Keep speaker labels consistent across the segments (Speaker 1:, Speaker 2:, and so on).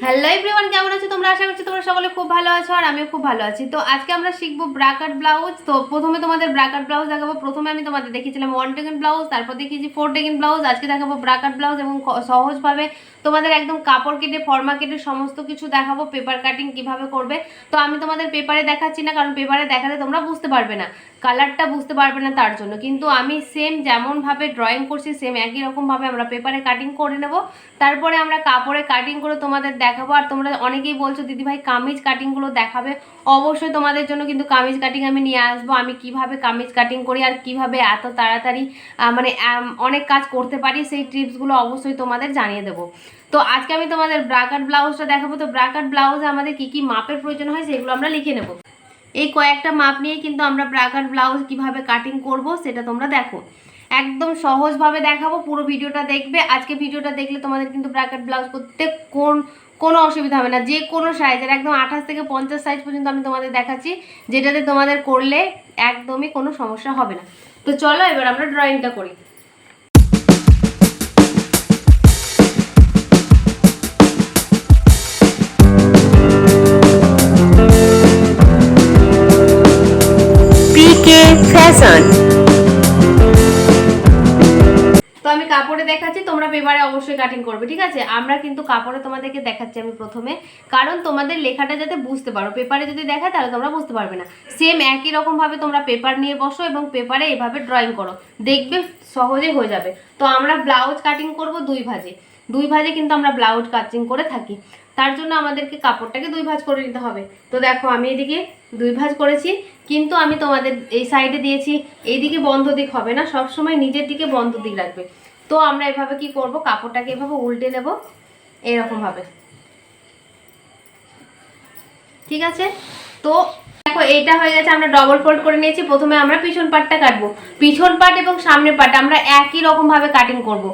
Speaker 1: Hello everyone, কেমন আছো তোমরা? আশা করছি তোমরা সকলে খুব ভালো আছো আর আমিও খুব ভালো আছি। তো আজকে আমরা শিখবো ব্রাকাট ব্লাউজ। তো প্রথমে তোমাদের ব্রাকাট ব্লাউজ দেখাবো। প্রথমে আমি তোমাদের দেখিয়েছিলাম ওয়ান টেকেন ব্লাউজ, তারপর দেখিয়েছি ফোর টেকেন ব্লাউজ। আজকে দেখাবো ব্রাকাট ব্লাউজ এবং সহজভাবে তোমাদের একদম কাপড় কেটে ফর্মা কেটে সমস্ত কিছু দেখাবো, পেপার কাটিং কিভাবে করবে। তো আমি তোমাদের পেপারে দেখাচ্ছি না, কারণ পেপারে দেখালে তোমরা বুঝতে পারবে না, কালারটা বুঝতে পারবে না, তার জন্য। কিন্তু আমি সেম যেমনভাবে ড্রয়িং করছি সেম একই রকমভাবে আমরা পেপারে কাটিং করে নেব, তারপরে আমরা কাপড়ে কাটিং করে তোমাদের দেখাবো। আর তোমরা অনেকেই বলছো দিদিভাই কামিজ কাটিংগুলো দেখাবে, অবশ্যই তোমাদের জন্য কিন্তু কামিজ কাটিং আমি নিয়ে আসবো। আমি কিভাবে কামিজ কাটিং করি আর কিভাবে এত তাড়াতাড়ি অনেক কাজ করতে পারি সেই টিপসগুলো অবশ্যই তোমাদের জানিয়ে দেবো। তো আজকে আমি তোমাদের ব্রাকাট ব্লাউজটা দেখাবো। তো ব্রাকাট ব্লাউজে আমাদের কি কি মাপের প্রয়োজন হয় সেগুলো আমরা লিখে নেব। এই কয়েকটা মাপ নিয়ে কিন্তু আমরা ব্রাকাট ব্লাউজ কিভাবে কাটিং করব সেটা তোমরা দেখো, একদম সহজভাবে দেখাবো। পুরো ভিডিওটা দেখবে। আজকে ভিডিওটা দেখলে তোমাদের কিন্তু ব্রাকাট ব্লাউজ করতে কোনো অসুবিধা হবে না। যে কোনো সাইজের একদম 28 থেকে 50 সাইজ পর্যন্ত আমি তোমাদের দেখাচ্ছি, যেটাতে তোমাদের করলে একদমই কোনো সমস্যা হবে না। তো চলো এবার আমরা ড্রয়িংটা করি। ফ্যাশন। তো আমি কাপড়ে দেখাচ্ছি, তোমরা পেপারে অবশ্যই কাটিং করবে, ঠিক আছে? আমরা কিন্তু কাপড়ে তোমাদেরকে দেখাচ্ছি আমি প্রথমে, কারণ তোমাদের লেখাটা যাতে বুঝতে পারো। পেপারে যদি দেখায় তাহলে তোমরা বুঝতে পারবে না। সেম একই রকমভাবে তোমরা পেপার নিয়ে বসো এবং পেপারে এভাবে ড্রয়িং করো, দেখবে সহজে হয়ে যাবে। তো আমরা ব্লাউজ কাটিং করব দুই ভাজে কিন্তু আমরা ব্লাউজ কাটিং করে থাকি। তার জন্য আমাদেরকে কাপড়টাকে দুই ভাঁজ করে নিতে হবে। তো দেখো আমি এদিকে দুই ভাঁজ করেছি, কিন্তু আমি তোমাদের এই সাইডে দিয়েছি, এইদিকে বন্ধ দিক হবে না, সবসময় নিজের দিকে বন্ধ দিক রাখবে। তো আমরা এভাবে কি করব, কাপড়টাকে এভাবে উল্টে নেব এরকমভাবে, ঠিক আছে? তো দেখো এইটা হয়ে গেছে, আমরা ডবল ফোল্ড করে নিয়েছি। প্রথমে আমরা পিছন পাটটা কাটবো। পিছন পাট এবং সামনের পাট আমরা একই রকম ভাবে কাটিং করব।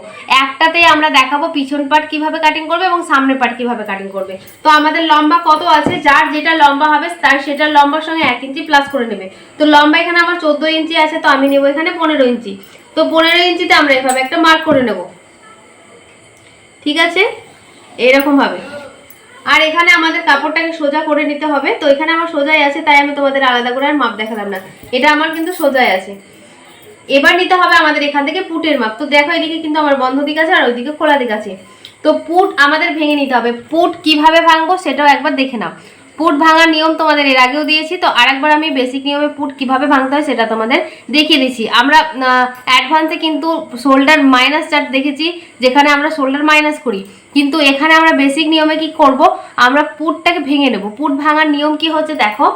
Speaker 1: একটাতেই আমরা দেখাবো পিছন পাট কিভাবে কাটিং করবে এবং সামনের পাট কিভাবে কাটিং করবে। তো আমাদের লম্বা কত আছে, যার যেটা লম্বা হবে তার সেটার লম্বার সঙ্গে 1 ইঞ্চি প্লাস করে নেবে। তো লম্বা এখানে আমার 14 ইঞ্চি আছে, তো আমি নেব এখানে 15 ইঞ্চি। তো 15 ইঞ্চিতে আমরা এভাবে একটা মার্ক করে নেব, ঠিক আছে? এরকম ভাবে। আর এখানে আমাদের কাপড়টাকে সোজা করে নিতে হবে। তো এখানে আমার সোজাই আছে, তাই আমি তোমাদের আলাদা করে আর মাপ দেখালাম না, এটা আমার কিন্তু সোজাই আছে। এবার নিতে হবে আমাদের এখান থেকে পুটের মাপ। তো দেখো এদিকে কিন্তু আমার বন্ধ দিক আছে আর ওইদিকে খোলা দিক আছে। তো পুট আমাদের ভেঙে নিতে হবে। পুট কিভাবে ভাঙবো সেটাও একবার দেখে নাও। পুট ভাঙার নিয়ম তোমাদের এর আগেও দিয়েছি, তো আরেকবার আমি বেসিক নিয়মে পুট কিভাবে ভাঙতে হয় সেটা তোমাদের দেখিয়ে দিচ্ছি। আমরা অ্যাডভান্সে কিন্তু শোল্ডার মাইনাস চার্ট দেখেছি, যেখানে আমরা শোল্ডার মাইনাস করি, কিন্তু এখানে আমরা বেসিক নিয়মে কি করব, আমরা পুটটাকে ভেঙে নেব। পুট ভাঙার নিয়ম কি হচ্ছে দেখো,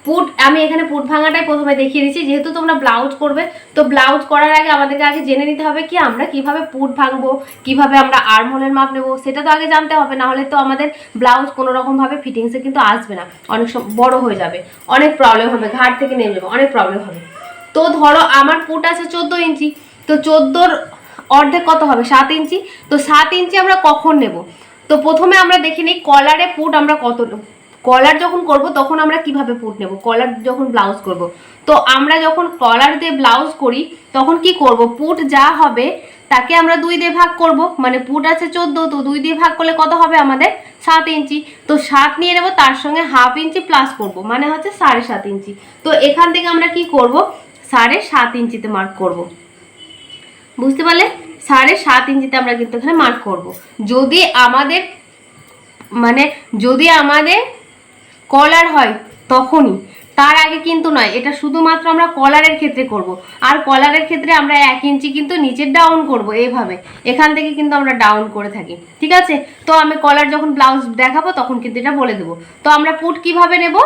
Speaker 1: পুট আমি এখানে পুট ভাঙাটাই প্রথমে দেখিয়ে দিচ্ছি। যেহেতু তোমরা ব্লাউজ করবে, তো ব্লাউজ করার আগে আমাদেরকে আগে জেনে নিতে হবে কি আমরা কিভাবে পুট ভাঙবো, কিভাবে আমরা আর্মহোলের মাপ নেবো, সেটা তো আগে জানতে হবে। না হলে তো আমাদের ব্লাউজ কোনো রকমভাবে ফিটিংসে কিন্তু আসবে না, অনেক বড় হয়ে যাবে, অনেক প্রবলেম হবে, ঘাট থেকে নেমে যাবে, অনেক প্রবলেম হবে। তো ধরো আমার পুট আছে 14 ইঞ্চি, তো 14-র অর্ধেক কত হবে, 7 ইঞ্চি। তো 7 ইঞ্চি আমরা কখন নেব, তো প্রথমে আমরা দেখে নিই কলারে পুট আমরা কত নেব। কলার যখন করব তখন আমরা কিভাবে পুট নেব, কলার যখন ব্লাউজ করব। তো আমরা যখন কলার দিয়ে ব্লাউজ করি তখন কি করব, পুট যা হবে তাকে আমরা 2 দিয়ে ভাগ করব। মানে পুট আছে 14, তো 2 দিয়ে ভাগ করলে কত হবে আমাদের 7 ইঞ্চি। তো 7 নিয়ে নেব, তার সঙ্গে হাফ ইঞ্চি প্লাস করব, মানে হচ্ছে 7.5 ইঞ্চি। তো এখান থেকে আমরা কি করব, 7.5 ইঞ্চিতে মার্ক করব। বুঝতে পারলে? 7.5 ইঞ্চিতে আমরা কিন্তু এখানে মার্ক করব। যদি আমাদের যদি আমাদের কলার হয় তখনই, তার আগে কিন্তু নয়। এটা শুধুমাত্র আমরা কলারের ক্ষেত্রে করব। আর কলারের ক্ষেত্রে আমরা 1 ইঞ্চি কিন্তু নিচে ডাউন করব, এইভাবে এখান থেকে কিন্তু আমরা ডাউন করে থাকি, ঠিক আছে? তো আমি কলার যখন ব্লাউজ দেখাবো তখন কিন্তু এটা বলে দেবো। তো আমরা পুট কিভাবে নেব,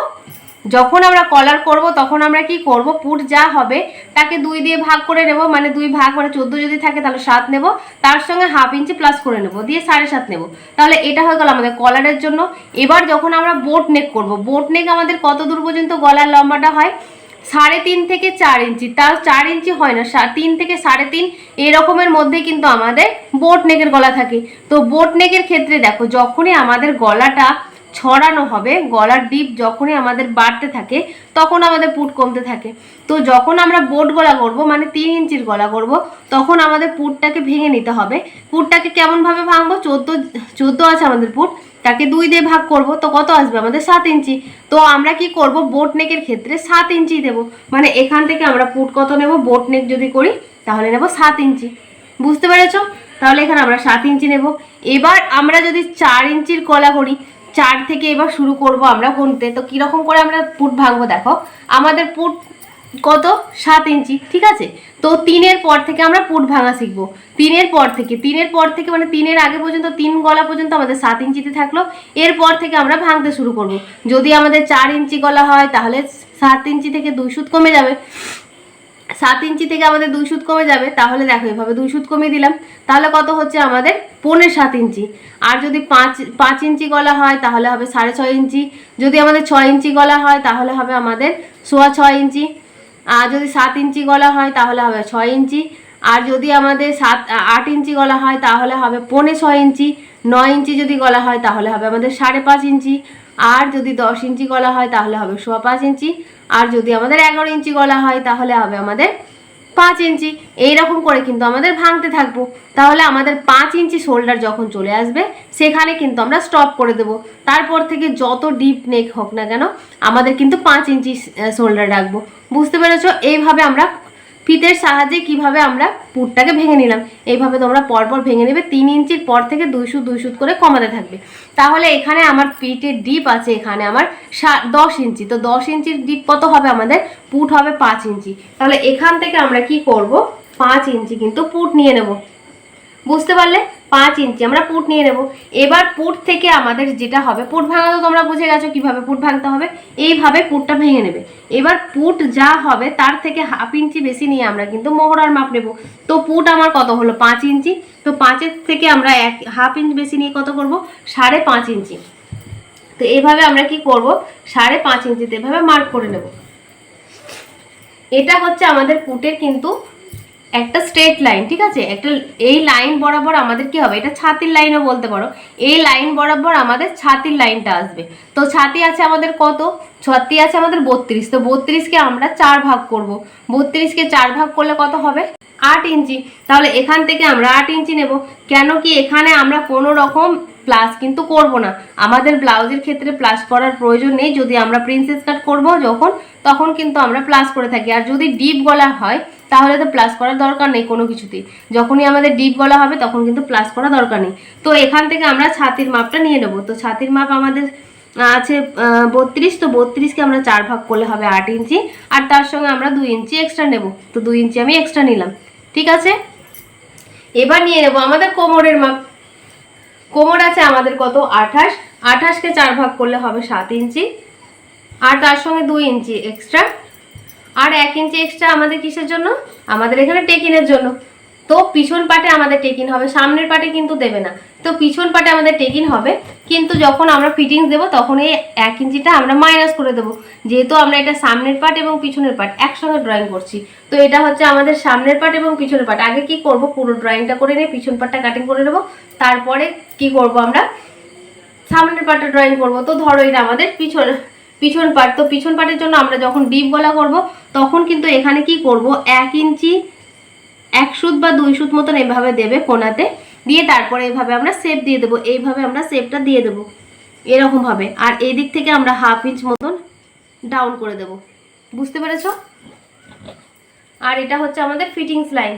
Speaker 1: যখন আমরা কলার করব তখন আমরা কি করব, পুট যা হবে তাকে 2 দিয়ে ভাগ করে নেব। মানে 2 ভাগ মানে 14 যদি থাকে তাহলে 7 নেব, তার সঙ্গে হাফ ইঞ্চি প্লাস করে নেব, দিয়ে 7.5 নেব। তাহলে এটা হয়ে গেল আমাদের কলারের জন্য। এবার যখন আমরা বোট নেক করব, বোট নেক আমাদের কত দূর পর্যন্ত গলার লম্বাটা হয়, 3.5 থেকে 4 ইঞ্চি। তাও 4 ইঞ্চি হয় না, 3 থেকে 3.5 এরকমের মধ্যে কিন্তু আমাদের বোট নেকের গলা থাকে। তো বোট নেকের ক্ষেত্রে দেখো, যখনই আমাদের গলাটা ছড়ানো হবে, গলার ডিপ যখনই আমাদের বাড়তে থাকে তখন আমাদের পুট কমতে থাকে। তো যখন আমরা বোট গলা করব, মানে 3 ইঞ্চির গলা করব, তখন আমাদের পুটটাকে ভেঙে নিতে হবে। পুটটাকে কেমন ভাবে ভাঙবো, 14 আছে আমাদের পুট, তাকে 2 দিয়ে ভাগ করব, তো কত আসবে আমাদের 7 ইঞ্চি। তো আমরা কি করব, বোট নেকের ক্ষেত্রে 7 ইঞ্চি দেব, মানে এখান থেকে আমরা পুট কত নেব, বোট নেক যদি করি তাহলে নেব 7 ইঞ্চি। বুঝতে পেরেছো? তাহলে এখানে আমরা 7 ইঞ্চি নেব। এবার আমরা যদি 4 ইঞ্চির গলা করি, 4 থেকে এবার শুরু করব আমরা গুনতে। তো কিরকম করে আমরা পুট ভাঙবো, দেখো আমাদের পুট কত, 7 ইঞ্চি, ঠিক আছে। তো 3-এর পর থেকে আমরা পুট ভাঙা শিখবো। 3-এর পর থেকে মানে 3-এর আগে পর্যন্ত, 3 গলা পর্যন্ত আমাদের 7 ইঞ্চিতে থাকলো। এরপর থেকে আমরা ভাঙতে শুরু করব। যদি আমাদের 4 ইঞ্চি গলা হয় তাহলে 7 ইঞ্চি থেকে 2 সুত কমে যাবে। 7 ইঞ্চি থেকে আমাদের 2 সুত কমে যাবে, তাহলে দেখো এভাবে 2 সুত কমিয়ে দিলাম, তাহলে কত হচ্ছে আমাদের 7.5 ইঞ্চি। আর যদি 5 ইঞ্চি গলা হয় তাহলে হবে 6.5 ইঞ্চি। যদি আমাদের 6 ইঞ্চি গলা হয় তাহলে হবে আমাদের 6.25 ইঞ্চি। আর যদি 7 ইঞ্চি গলা হয় তাহলে হবে 6 ইঞ্চি। আর যদি আমাদের 8 ইঞ্চি গলা হয় তাহলে হবে 5.5 ইঞ্চি। 9 ইঞ্চি যদি গলা হয় তাহলে হবে আমাদের 5.5 ইঞ্চি। আর যদি 10 ইঞ্চি গলা হয় তাহলে হবে 5.25 ইঞ্চি। আর যদি আমাদের 11 ইঞ্চি গলা হয় তাহলে হবে আমাদের 5 ইঞ্চি। এইরকম করে কিন্তু আমাদের ভাঙতে থাকবো। তাহলে আমাদের 5 ইঞ্চি শোল্ডার যখন চলে আসবে সেখানে কিন্তু আমরা স্টপ করে দেব। তারপর থেকে যত ডিপ নেক হোক না কেন আমাদের কিন্তু 5 ইঞ্চি শোল্ডার রাখবো। বুঝতে পেরেছো? এইভাবে আমরা ফিতের সাহায্যে কিভাবে আমরা পুটটাকে ভেঙে নিলাম, এইভাবে তোমরা পরপর ভেঙে নেবে। 3 ইঞ্চির পর থেকে 2 সুত করে কমাতে থাকবে। তাহলে এখানে আমার পিঠের ডিপ আছে এখানে আমার 10 ইঞ্চি। তো 10 ইঞ্চির ডিপ কত হবে আমাদের, পুট হবে 5 ইঞ্চি। তাহলে এখান থেকে আমরা কি করব, 5 ইঞ্চি কিন্তু পুট নিয়ে নেব। বুঝতে পারলে? 5 ইঞ্চি আমরা পুট নিয়ে নেব। এবার পুট থেকে আমাদের যেটা হবে, পুট ভাঙা তো তোমরা বুঝে গেছো কিভাবে পুট ভাঙতে হবে। এইভাবে পুটটা ভেঙে নেবে। এবার পুট যা হবে তার থেকে 1/2 ইঞ্চি বেশি নিয়ে আমরা কিন্তু মোহরার মাপ নেব। তো পুট আমার কত হলো, 5 ইঞ্চি। তো 5-এর থেকে আমরা 1/2 ইঞ্চি বেশি নিয়ে কত করব, 5.5 ইঞ্চি। তো এইভাবে আমরা কি করব, 5.5 ইঞ্চিতে এভাবে মার্ক করে নেব। এটা হচ্ছে আমাদের পুটের কিন্তু একটা স্ট্রেট লাইন, ঠিক আছে। একটা এই লাইন বরাবর আমাদের কি হবে, এটা ছাতির লাইনও বলতে পারো। এই লাইন বরাবর আমাদের ছাতির লাইনটা আসবে। তো ছাতি আছে আমাদের কত, ছাতি আছে আমাদের 32। তো 32কে আমরা 4 ভাগ করব। 32কে 4 ভাগ করলে কত হবে, 8 ইঞ্চি। তাহলে এখান থেকে আমরা 8 ইঞ্চি নেব। কেন কি, এখানে আমরা কোনো রকম প্লাস কিন্তু করব না। আমাদের ব্লাউজের ক্ষেত্রে প্লাস করার প্রয়োজন নেই। যদি আমরা প্রিন্সেস কাট করব তখন কিন্তু আমরা প্লাস করে থাকি। আর যদি ডিপ গলা হয় তাহলে তো প্লাস করার দরকার নেই কোনো কিছুতেই। যখনই আমাদের ডিপ গলা হবে তখন কিন্তু প্লাস করা দরকার নেই। তো এখান থেকে আমরা ছাতির মাপটা নিয়ে নেব। তো ছাতির মাপ আমাদের আছে 32। তো 32কে আমরা 4 ভাগ করলে হবে 8 ইঞ্চি। আর তার সঙ্গে আমরা 2 ইঞ্চি এক্সট্রা নেব। তো 2 ইঞ্চি আমি এক্সট্রা নিলাম, ঠিক আছে। এবার নিয়ে নেব আমাদের কোমরের মাপ। কোমর আছে আমাদের কত, 28। 28কে 4 ভাগ করলে হবে 7 ইঞ্চি। আর তার সঙ্গে 2 ইঞ্চি এক্সট্রা। আর 1 ইঞ্চি এক্সট্রা আমাদের কিসের জন্য, আমাদের এখানে টেকিনের জন্য। তো পিছন পাটে আমাদের টেকিন হবে, সামনের পাটে কিন্তু দেবে না। তো পিছন পাটে আমাদের টেকিন হবে, কিন্তু যখন আমরা ফিটিংস দেবো তখন এই 1 ইঞ্চিটা আমরা মাইনাস করে দেবো। যেহেতু আমরা এটা সামনের পাট এবং পিছনের পাট একসঙ্গে ড্রয়িং করছি। তো এটা হচ্ছে আমাদের সামনের পাট এবং পিছনের পাট। আগে কি করব, পুরো ড্রয়িংটা করে নিয়ে পিছন পাটটা কাটিং করে নেবো। তারপরে কি করব, আমরা সামনের পাটটা ড্রয়িং করব। তো ধরো এটা আমাদের পিছন পাট। তো পিছন পাটের জন্য আমরা যখন ডিপ গলা করব তখন কিন্তু এখানে কি করব, 1 ইঞ্চি 1 সুত বা 2 সুত মতন এইভাবে দেবে কোনাতে, দিয়ে তারপরে এইভাবে আমরা শেপ দিয়ে দেবো। এইভাবে আমরা শেপটা দিয়ে দেবো এরকম ভাবে। আর এই দিক থেকে আমরা 1/2 ইঞ্চ মতন ডাউন করে দেব। বুঝতে পেরেছো? আর এটা হচ্ছে আমাদের ফিটিংস লাইন।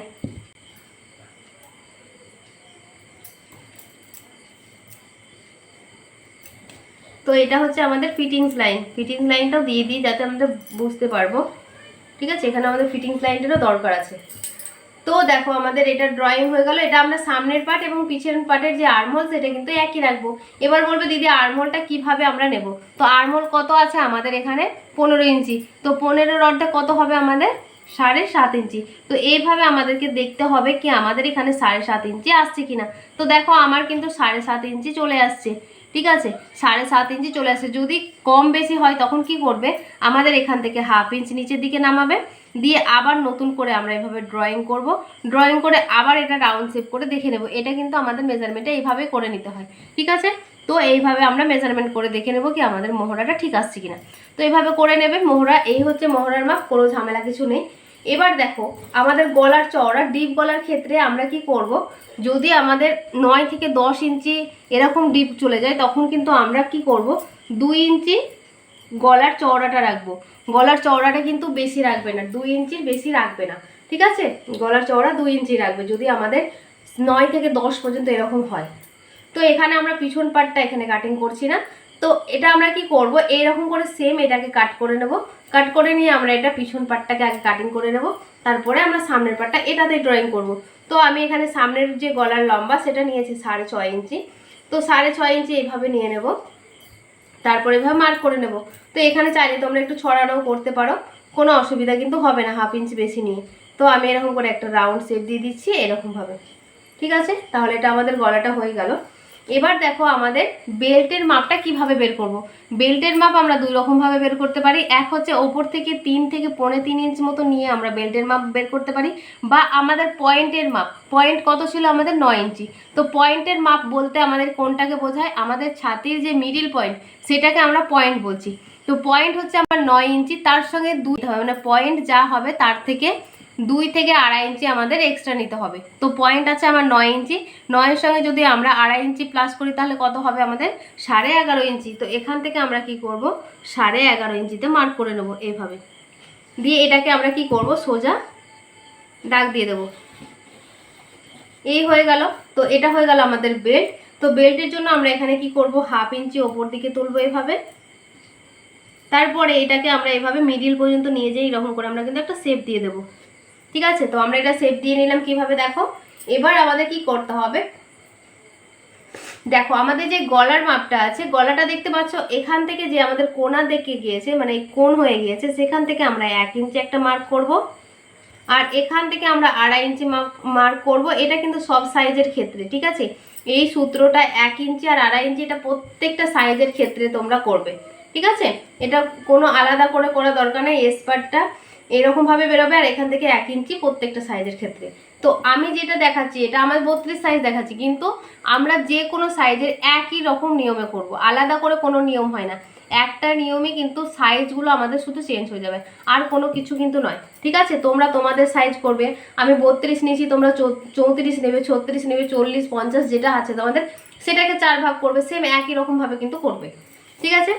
Speaker 1: তো এটা হচ্ছে আমাদের ফিটিংস লাইন। ফিটিংস লাইনটাও দিয়ে দিই যাতে আমরা বুঝতে পারবো, ঠিক আছে। এখানে আমাদের ফিটিংস লাইনটারও দরকার আছে। তো দেখো আমাদের এটা ড্রয়িং হয়ে গেল। এটা আমরা সামনের পার্ট এবং পিছনের পার্টের যে আর্মহোল সেটা কিন্তু একই রাখবো। এবার বলবে দিদি আর্মহোলটা কিভাবে আমরা নেব। তো আর্মহোল কত আছে আমাদের এখানে, 15 ইঞ্চি। তো 15 রডটা কত হবে আমাদের, 7.5 ইঞ্চি। তো এইভাবে আমাদেরকে দেখতে হবে কি আমাদের এখানে 7.5 ইঞ্চি আসছে কিনা। তো দেখো আমার কিন্তু 7.5 ইঞ্চি চলে আসছে, ঠিক আছে। 7.5 ইঞ্চি চলে আসছে। যদি কম বেশি হয় তখন কি করবে, আমাদের এখান থেকে 1/2 ইঞ্চি নিচের দিকে নামাবে, দিয়ে আবার নতুন করে আমরা এভাবে ড্রয়িং করব। ড্রয়িং করে আবার এটা রাউন্ড শেপ করে দেখে নেব। এটা কিন্তু আমাদের মেজারমেন্টে এইভাবে করে নিতে হয়, ঠিক আছে। তো এইভাবে আমরা মেজারমেন্ট করে দেখে নেব কি আমাদের মোহরাটা ঠিক আসছে কিনা। তো এইভাবে করে নেবে মোহরা। এই হচ্ছে মোহরার মাপ, কোনো ঝামেলা কিছু নেই। এবার দেখো আমাদের গলার চওড়া ডিপ গলার ক্ষেত্রে আমরা কি করব, যদি আমাদের 9 থেকে 10 ইঞ্চি এরকম ডিপ চলে যায় তখন কিন্তু আমরা কি করব 2 ইঞ্চি গলার চওড়াটা রাখবো। গলার চওড়াটা কিন্তু বেশি রাখবে না, 2 ইঞ্চির বেশি রাখবে না, ঠিক আছে? গলার চওড়া 2 ইঞ্চি রাখবে যদি আমাদের 9 থেকে 10 পর্যন্ত এরকম হয়। তো এখানে আমরা পিছন পাটটা এখানে কাটিং করছি না, তো এটা আমরা কি করব এইরকম করে সেম এটাকে কাট করে নেব। কাট করে নিয়ে আমরা এটা পিছন পাটটাকে আগে কাটিং করে নেব, তারপরে আমরা সামনের পাটটা এটাতে ড্রয়িং করব। তো আমি এখানে সামনের যে গলার লম্বা সেটা নিয়েছি 6.5 ইঞ্চি। তো 6.5 ইঞ্চি এইভাবে নিয়ে নেব, তারপরে এভাবে মার্ক করে নেব। তো এখানে চাইলে তোমরা একটু ছড়ানোও করতে পারো, কোনো অসুবিধা কিন্তু হবে না 1/2 ইঞ্চি বেশি নিয়ে। তো আমি এরকম করে একটা রাউন্ড শেপ দিয়ে দিচ্ছি এরকমভাবে, ঠিক আছে? তাহলে এটা আমাদের গলাটা হয়ে গেল। এবার দেখো আমাদের বেল্টের মাপটা কিভাবে বের করব। বেল্টের মাপ আমরা 2 রকমভাবে বের করতে পারি। এক হচ্ছে ওপর থেকে 3 থেকে 3.25 ইঞ্চ মতো নিয়ে আমরা বেল্টের মাপ বের করতে পারি, বা আমাদের পয়েন্টের মাপ, পয়েন্ট কত ছিল আমাদের 9 ইঞ্চি। তো পয়েন্টের মাপ বলতে আমাদের কোনটাকে বোঝায়, আমাদের ছাতির যে মিডিল পয়েন্ট সেটাকে আমরা পয়েন্ট বলছি। তো পয়েন্ট হচ্ছে আমার 9 ইঞ্চি, তার সঙ্গে 2 হবে, মানে পয়েন্ট যা হবে তার থেকে 2 থেকে 2.5 ইঞ্চি আমাদের এক্সট্রা নিতে হবে। তো পয়েন্ট আছে আমার 9 ইঞ্চি, 9-এর সঙ্গে যদি আমরা 2.5 ইঞ্চি প্লাস করি তাহলে কত হবে আমাদের 11.5 ইঞ্চি। তো এখান থেকে আমরা কি করব 11.5 ইঞ্চিতে মার্ক করে নেব এইভাবে, দিয়ে এটাকে আমরা কি করব সোজা দাগ দিয়ে দেব। এই হয়ে গেল। তো এটা হয়ে গেল আমাদের বেল্ট। তো বেল্টের জন্য আমরা এখানে কি করব 1/2 ইঞ্চি ওপর দিকে তুলবো এভাবে, তারপরে এটাকে আমরা এভাবে মিডিল পর্যন্ত নিয়ে যাই, এরকম করে আমরা কিন্তু একটা শেপ দিয়ে দেবো, ঠিক আছে? তো আমরা এটা শেপ দিয়ে নিলাম কিভাবে দেখো। এবার আমাদের কি করতে হবে, দেখো আমাদের যে গলার মাপটা আছে, গলাটা দেখতে পাচ্ছ এখান থেকে যে আমাদের কোণা দেখে গিয়েছে, মানে কোণ হয়ে গিয়েছে, সেখান থেকে আমরা 1 ইঞ্চি একটা মার্ক করব, আর এখান থেকে আমরা 2.5 ইঞ্চি মার্ক করব। এটা কিন্তু সব সাইজের ক্ষেত্রে, ঠিক আছে? এই সূত্রটা 1 ইঞ্চি আর 2.5 ইঞ্চি এটা প্রত্যেকটা সাইজের ক্ষেত্রে তোমরা করবে, ঠিক আছে? এটা কোনো আলাদা করে করা দরকার নেই। এসপারটা এরকমভাবে বেরোবে, আর এখান থেকে 1 ইঞ্চি প্রত্যেকটা সাইজের ক্ষেত্রে। তো আমি যেটা দেখাচ্ছি এটা আমার 32 সাইজ দেখাচ্ছি, কিন্তু আমরা যে কোনো সাইজের একই রকম নিয়মে করব, আলাদা করে কোনো নিয়ম হয় না। একটা নিয়মে কিন্তু সাইজগুলো আমাদের শুধু চেঞ্জ হয়ে যাবে, আর কোনো কিছু কিন্তু নয়, ঠিক আছে? তোমরা তোমাদের সাইজ করবে। আমি 32 নিয়েছি, তোমরা 34 নেবে, 36 নেবে, 40, 50 যেটা আছে তোমাদের সেটাকে 4 ভাগ করবে, সেম একই রকমভাবে কিন্তু করবে, ঠিক আছে?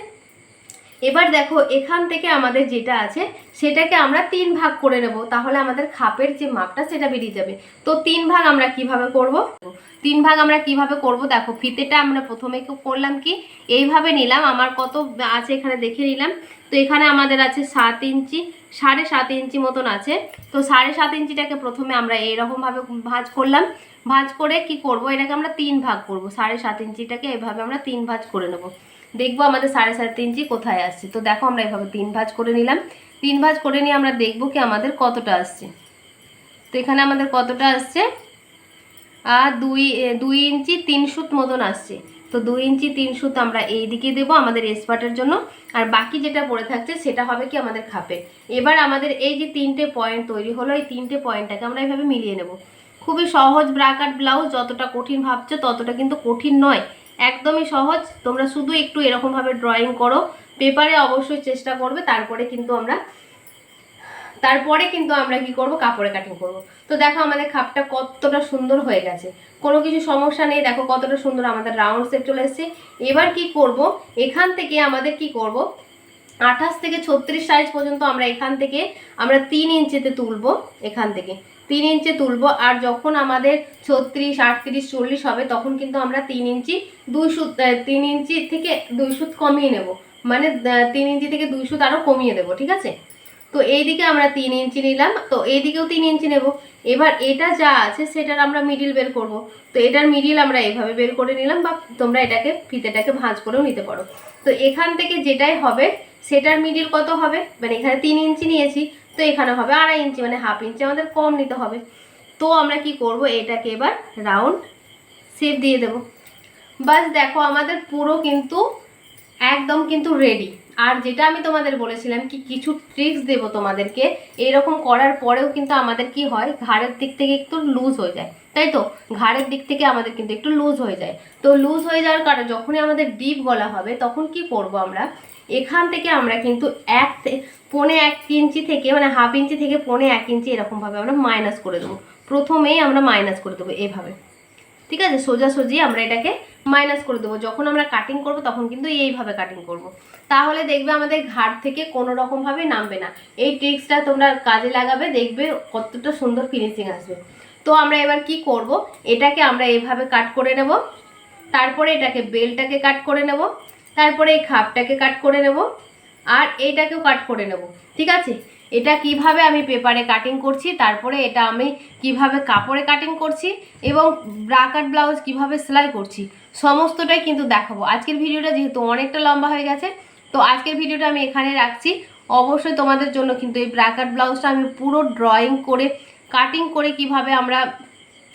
Speaker 1: এবার দেখো এখান থেকে আমাদের যেটা আছে সেটাকে আমরা 3 ভাগ করে নেব, তাহলে আমাদের খাপের যে মাপটা সেটা বেরিয়ে যাবে। তো 3 ভাগ আমরা কিভাবে করব, 3 ভাগ আমরা কিভাবে করব দেখো। ফিতেটা আমরা প্রথমে করলাম কি, এইভাবে নিলাম, আমার কত আছে এখানে দেখে নিলাম। তো এখানে আমাদের আছে 7 ইঞ্চি, 7.5 ইঞ্চি মতন আছে। তো 7.5 ইঞ্চিটাকে প্রথমে আমরা এইরকমভাবে ভাঁজ করলাম। ভাঁজ করে কি করব, এটাকে আমরা 3 ভাগ করব। 7.5 ইঞ্চিটাকে এভাবে আমরা 3 ভাঁজ করে নেব, দেখবো আমাদের 7.5 ইঞ্চি কোথায় আসছে। তো দেখো আমরা এভাবে 3 ভাঁজ করে নিলাম। 3 ভাঁজ করে নিয়ে আমরা দেখবো কি আমাদের কতটা আসছে। তো এখানে আমাদের কতটা আসছে, 2 ইঞ্চি 3 সুত মতন আসছে। তো 2 ইঞ্চি 3 সুত আমরা এই দিকে দেবো আমাদের এসপাটের জন্য, আর বাকি যেটা পড়ে থাকছে সেটা হবে কি আমাদের খাপে। এবার আমাদের এই যে 3টে পয়েন্ট তৈরি হলো, এই 3টে পয়েন্টটাকে আমরা এইভাবে মিলিয়ে নেব। খুবই সহজ ব্রাকাট ব্লাউজ, যতটা কঠিন ভাবছো ততটা কিন্তু কঠিন নয়, একদমই সহজ। তোমরা শুধু একটু এরকমভাবে ড্রয়িং করো, পেপারে অবশ্যই চেষ্টা করবে, তারপরে কিন্তু আমরা কি করব কাপড়ে কাটিং করব। তো দেখো আমাদের খাপটা কতটা সুন্দর হয়ে গেছে, কোনো কিছু সমস্যা নেই। দেখো কতটা সুন্দর আমাদের রাউন্ড শেপ চলে এসেছে। এবার কি করব, এখান থেকে আমাদের কি করব 28 থেকে 36 সাইজ পর্যন্ত আমরা এখান থেকে আমরা 3 ইঞ্চিতে তুলবো, এখান থেকে 3 ইঞ্চি তুলবো। আর যখন আমাদের 36, 38, 40 হবে তখন কিন্তু আমরা 3 ইঞ্চি 2 সুত 3 ইঞ্চি থেকে 2 সুত কমিয়ে নেব, মানে 3 ইঞ্চি থেকে 2 সুত আরও কমিয়ে দেবো, ঠিক আছে? তো এইদিকে আমরা 3 ইঞ্চি নিলাম, তো এইদিকেও 3 ইঞ্চি নেব। এবার এটা যা আছে সেটার আমরা মিডিল বের করব। তো এটার মিডিল আমরা এইভাবে বের করে নিলাম, বা তোমরা এটাকে ফিতেটাকে ভাঁজ করেও নিতে পারো। তো এখান থেকে যেটাই হবে সেটার মিডিল কত হবে, মানে এখানে 3 ইঞ্চি নিয়েছি, তো এখানে হবে 2.5 ইঞ্চি, মানে 1/2 ইঞ্চি আমাদের কম নিতে হবে। তো আমরা কি করব, এটাকে এবার রাউন্ড শেপ দিয়ে দেব। বাস দেখো আমাদের পুরো কিন্তু একদম কিন্তু রেডি। আর যেটা আমি তোমাদের বলেছিলাম কি কিছু ট্রিক্স দেব তোমাদেরকে, এরকম করার পরেও কিন্তু আমাদের কি হয় ঘাড়ের দিক থেকে একটু লুজ হয়ে যায়, তাই তো ঘাড়ের দিক থেকে আমাদের কিন্তু একটু লুজ হয়ে যায়। তো লুজ হয়ে যাওয়ার কারণে যখনই আমাদের ডিপ গলা হবে তখন কি করব আমরা, এখান থেকে আমরা কিন্তু 1.5 ইঞ্চি থেকে মানে 1/2 ইঞ্চি থেকে 1.5 ইঞ্চি এরকমভাবে আমরা মাইনাস করে দেবো। প্রথমেই আমরা মাইনাস করে দেবো এইভাবে, ঠিক আছে, সোজাসুজি আমরা এটাকে মাইনাস করে দেবো। যখন আমরা কাটিং করব তখন কিন্তু এইভাবে কাটিং করব, তাহলে দেখবে আমাদের ঘাড় থেকে কোনো রকমভাবে নামবে না। এই ট্রিক্সটা তোমরা কাজে লাগাবে, দেখবে কতটা সুন্দর ফিনিশিং আসবে। তো আমরা এবার কি করব, এটাকে আমরা এইভাবে কাট করে নেব, তারপরে এটাকে বেলটাকে কাট করে নেব, তারপরে এই খাপটাকে কাট করে নেব, আর এইটাকেও কাট করে নেব, ঠিক আছে। এটা কিভাবে আমি পেপারে কাটিং করছি, তারপরে এটা আমি কিভাবে কাপড়ে কাটিং করছি এবং ব্রা কাট ব্লাউজ কিভাবে সেলাই করছি, সমস্তটাই কিন্তু দেখাবো। আজকের ভিডিওটা যেহেতু অনেকটা লম্বা হয়ে গেছে, তো আজকের ভিডিওটা আমি এখানে রাখছি। অবশ্যই তোমাদের জন্য কিন্তু এই ব্রা কাট ব্লাউজটা আমি পুরো ড্রয়িং করে কাটিং করে কিভাবে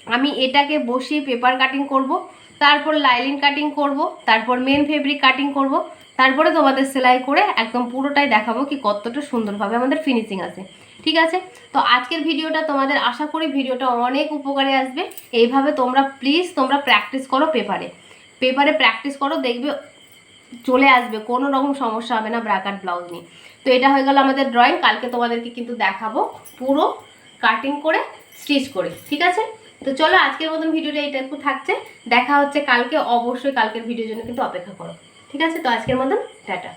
Speaker 1: আমি এটাকে বসিয়ে পেপার কাটিং করব, তারপর লাইলিন কাটিং করব, তারপর মেন ফেব্রিক কাটিং করব, তারপরে তোমাদের সেলাই করে একদম পুরোটাই দেখাবো কি কতটা সুন্দরভাবে আমাদের ফিনিশিং আসে, ঠিক আছে। তো আজকের ভিডিওটা তোমাদের আশা করি ভিডিওটা অনেক উপকারে আসবে। এইভাবে তোমরা প্লিজ তোমরা প্র্যাকটিস করো, পেপারে প্র্যাকটিস করো, দেখবে চলে আসবে, কোনো রকম সমস্যা হবে না ব্রা কাট ব্লাউজ নিয়ে। তো এটা হয়ে গেল আমাদের ড্রয়িং, কালকে তোমাদেরকে কিন্তু দেখাবো পুরো কাটিং করে স্টিচ করে, ঠিক আছে। তো চলো আজকের মতন ভিডিওটা এইটুকু থাকছে, দেখা হচ্ছে কালকে। অবশ্যই কালকের ভিডিওর জন্য কিন্তু অপেক্ষা করো, ঠিক আছে। তো আজকের মতন টাটা।